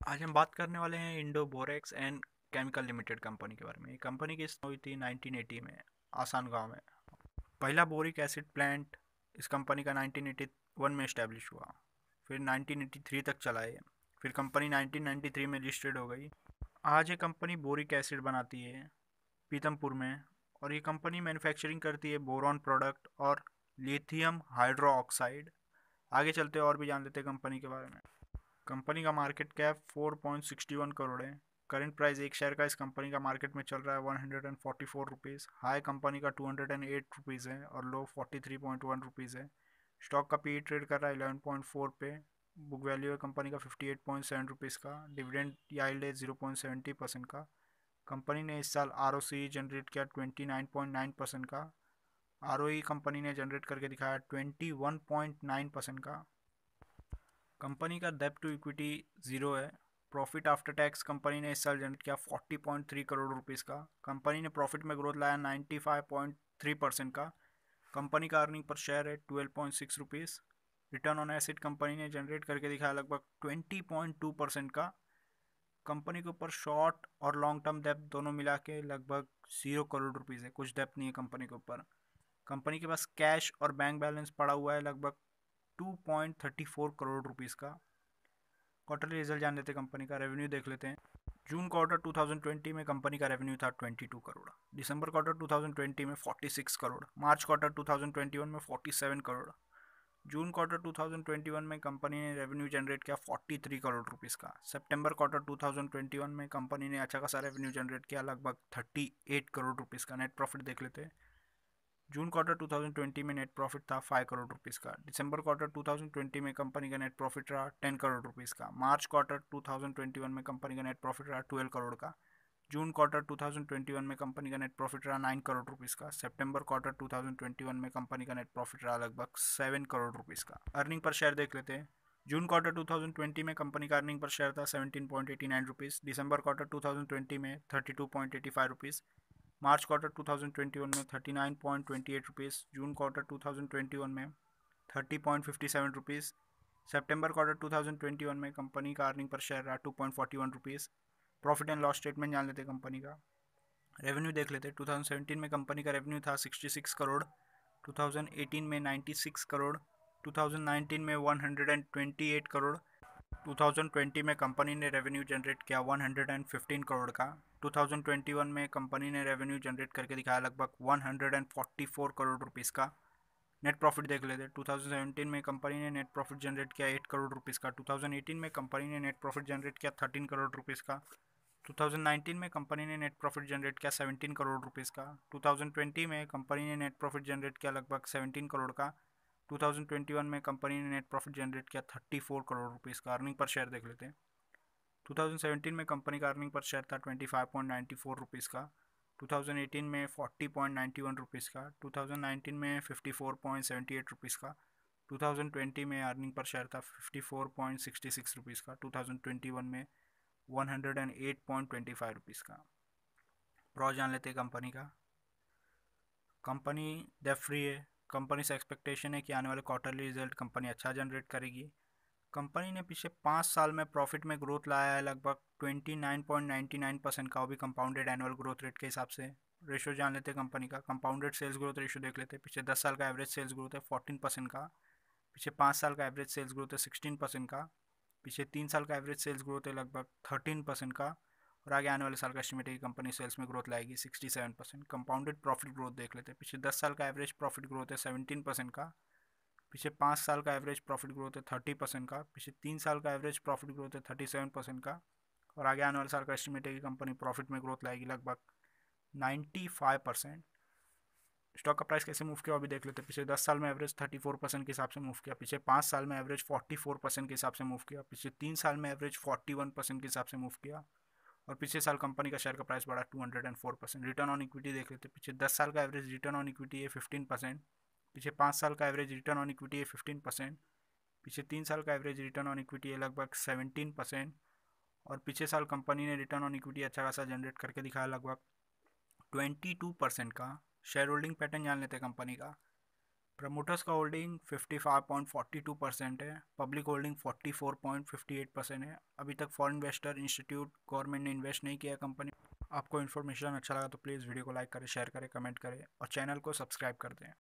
आज हम बात करने वाले हैं Indo borax and chemical limited company के बारे में। ये कंपनी की स्थापना हुई थी 1980 में आसान गांव में। पहला बोरिक एसिड प्लांट इस कंपनी का 1981 में इस्टेब्लिश हुआ, फिर 1983 तक चला है। फिर कंपनी 1993 में लिस्टेड हो गई। आज ये कंपनी बोरिक एसिड बनाती है पीतमपुर में, और ये कंपनी मैन्युफैक्चरिंग करती है बोरॉन प्रोडक्ट और लिथियम हाइड्रो ऑक्साइड। आगे चलते और भी जान लेते हैं कंपनी के बारे में। कंपनी का मार्केट कैप 4.61 करोड़ है। करंट प्राइस एक शेयर का इस कंपनी का मार्केट में चल रहा है 144 रुपीज़। हाई कंपनी का 208 रुपीज़ है और लो 43.1 रुपीज़ है। स्टॉक का पी ट्रेड कर रहा है 11.4 पे। बुक वैल्यू है कंपनी का 58.7 रुपीज़ का। डिविडेंड याइल्ड है 0.70% का। कंपनी ने इस साल आर जनरेट किया 29.9% का। आर कंपनी ने जनरेट करके दिखाया 21.9% का। कंपनी का डेब्ट टू इक्विटी जीरो है। प्रॉफिट आफ्टर टैक्स कंपनी ने इस साल जनरेट किया 40.3 करोड़ रुपीज़ का। कंपनी ने प्रॉफिट में ग्रोथ लाया 95.3% का। कंपनी का अर्निंग पर शेयर है 12.6 rupees. Return on acid company ने जनरेट करके दिखाया लगभग 20.2% का। कंपनी के ऊपर शॉर्ट और लॉन्ग टर्म डेब्ट दोनों मिला के लगभग 0 करोड़ रुपीज़ है, कुछ डेब्ट नहीं है कंपनी के ऊपर। कंपनी के पास कैश और बैंक बैलेंस पड़ा हुआ है लगभग 2.34 करोड़ रुपीज़ का। क्वार्टरली रिजल्ट जान लेते हैं कंपनी का। रेवेन्यू देख लेते हैं। जून क्वार्टर 2020 में कंपनी का रेवेन्यू था 22 करोड़। दिसंबर क्वार्टर 2020 में 46 करोड़। मार्च क्वार्टर 2021 में 47 करोड़। जून क्वार्टर 2021 में कंपनी ने रेवेन्यू जनरेट किया 43 करोड़ रुपीज़ का। सितंबर क्वार्टर 2021 में कंपनी ने अच्छा खासा रेवेन्यू जनरेट किया लगभग 38 करोड़ रुपीज़ का। नेट प्रॉफिट देख लेते हैं। जून क्वार्टर 2020 में नेट प्रॉफिट था 5 करोड़ रुपीज़ का। दिसंबर क्वार्टर 2020 में कंपनी का नेट प्रॉफिट रहा 10 करोड़ रुपीज़ का। मार्च क्वार्टर 2021 में कंपनी का नेट प्रॉफिट रहा 12 करोड़ का। जून क्वार्टर 2021 में कंपनी का नेट प्रॉफिट रहा 9 करोड़ रुपीज़ का। सितंबर क्वार्टर 2021 में कंपनी का नेट प्रॉफिट रहा लगभग 7 करोड़ रुपीज़ का। अर्निंग पर शेयर देख लेते हैं। जून क्वार्टर 2020 में कंपनी का अर्निंग पर शेयर था 17.89 रुपीज़। दिसंबर क्वार्टर 2020 में 32.85 रुपीज़। मार्च क्वार्टर 2021 में 39.28 रुपीज़। जून क्वार्टर 2021 में 30.57 रुपीज़। सितंबर क्वार्टर 2021 में कंपनी का अर्निंग पर शेयर रहा 2.41 rupees. Profit and loss statement जान लेते कंपनी का। रेवेन्यू देख लेते। 2017 में कंपनी का रेवेन्यू था 66 करोड़। 2018 में 96 करोड़। 2019 में 128 करोड़। 2020 में कंपनी ने रेवेन्यू जनरेट किया 115 करोड़ का। 2021 में कंपनी ने रेवेन्यू जनरेट करके दिखाया लगभग 144 करोड़ रुपीज़ का। नेट प्रॉफिट देख लेते हैं। 2017 में कंपनी ने नेट प्रॉफिट जनरेट किया 8 करोड़ रुपीज़ का। 2018 में कंपनी ने नेट प्रॉफिट जनरेट किया 13 करोड़ रुपीज़ का। 2019 में कंपनी ने नेट प्रॉफिट जनरेट किया 17 करोड़ रुपीज़ का। 2020 में कंपनी ने नेट प्रॉफिट जनरेट किया लगभग 17 करोड़ का। 2021 में कंपनी ने नेट प्रॉफिट जनरेट किया 34 करोड़ रुपीज़ का। अर्निंग पर शेयर देख लेते हैं। 2017 में कंपनी का अर्निंग पर शेयर था 25.94 रुपीज़ का। 2018 में 40.91 रुपीज़ का। 2019 में 54.78 रुपीज़ का। 2020 में अर्निंग पर शेयर था 54.66 रुपीज़ का। 2021 में 108.25 रुपीज़ का। प्रो जान लेते हैं कंपनी का। कंपनी डेट फ्री है। कंपनी से एक्सपेक्टेशन है कि आने वाले क्वार्टरली रिजल्ट कंपनी अच्छा जनरेट करेगी। कंपनी ने पिछले 5 साल में प्रॉफिट में ग्रोथ लाया है लगभग 29.99% का, वो भी कंपाउंडेड एनुअल ग्रोथ रेट के हिसाब से। रेशो जान लेते हैं कंपनी का। कंपाउंडेड सेल्स ग्रोथ रेशो देख लेते हैं। पिछले 10 साल का एवरेज सेल्स ग्रोथ है 14% का। पिछले 5 साल का एवरेज सेल्स ग्रोथ है 16% का। पिछले 3 साल का एवरेज सेल्स ग्रोथ है लगभग 13% का। और आगे आने वाले साल का एस्टिमेट है कि कंपनी सेल्स में ग्रोथ लाएगी 67%। कंपाउंडेड प्रॉफिट ग्रोथ देख लेते हैं। पिछले 10 साल का एवरेज प्रॉफिट ग्रोथ है 17% का। पिछले 5 साल का एवरेज प्रॉफिट ग्रोथ है 30% का। पिछले 3 साल का एवरेज प्रॉफिट ग्रोथ है 37% का। और आगे आने वाले साल का एस्टिमेट है कि कंपनी प्रॉफिट में ग्रोथ लाएगी लगभग 95%। स्टॉक का प्राइस कैसे मूव किया अभी देख लेते हैं। पिछले 10 साल में एवरेज 34% के हिसाब से मूव किया। पिछले 5 साल में एवरेज 44% के हिसाब से मूव किया। पिछले 3 साल में एवरेज 41% के हिसाब से मूव किया। और पिछले साल कंपनी का शेयर का प्राइस बढ़ा 204%। रिटर्न ऑन इक्विटी देख लेते हैं। पिछले 10 साल का एवरेज रिटर्न ऑन इक्विटी है 15%। पिछले 5 साल का एवरेज रिटर्न ऑन इक्विटी है 15%। पिछले 3 साल का एवरेज रिटर्न ऑन इक्विटी है लगभग 17%। और पिछले साल कंपनी ने रिटर्न ऑन इक्विटी अच्छा खासा जनरेट करके दिखाया लगभग 22% का। शेयर होल्डिंग पैटर्न जान लेते हैं कंपनी का। प्रमोटर्स का होल्डिंग 55.42% है, पब्लिक होल्डिंग 44.58% है। अभी तक फॉरेन इन्वेस्टर इंस्टीट्यूट गवर्नमेंट ने इन्वेस्ट नहीं किया कंपनी। आपको इन्फॉर्मेशन अच्छा लगा तो प्लीज़ वीडियो को लाइक करें, शेयर करें, कमेंट करें और चैनल को सब्सक्राइब कर दें।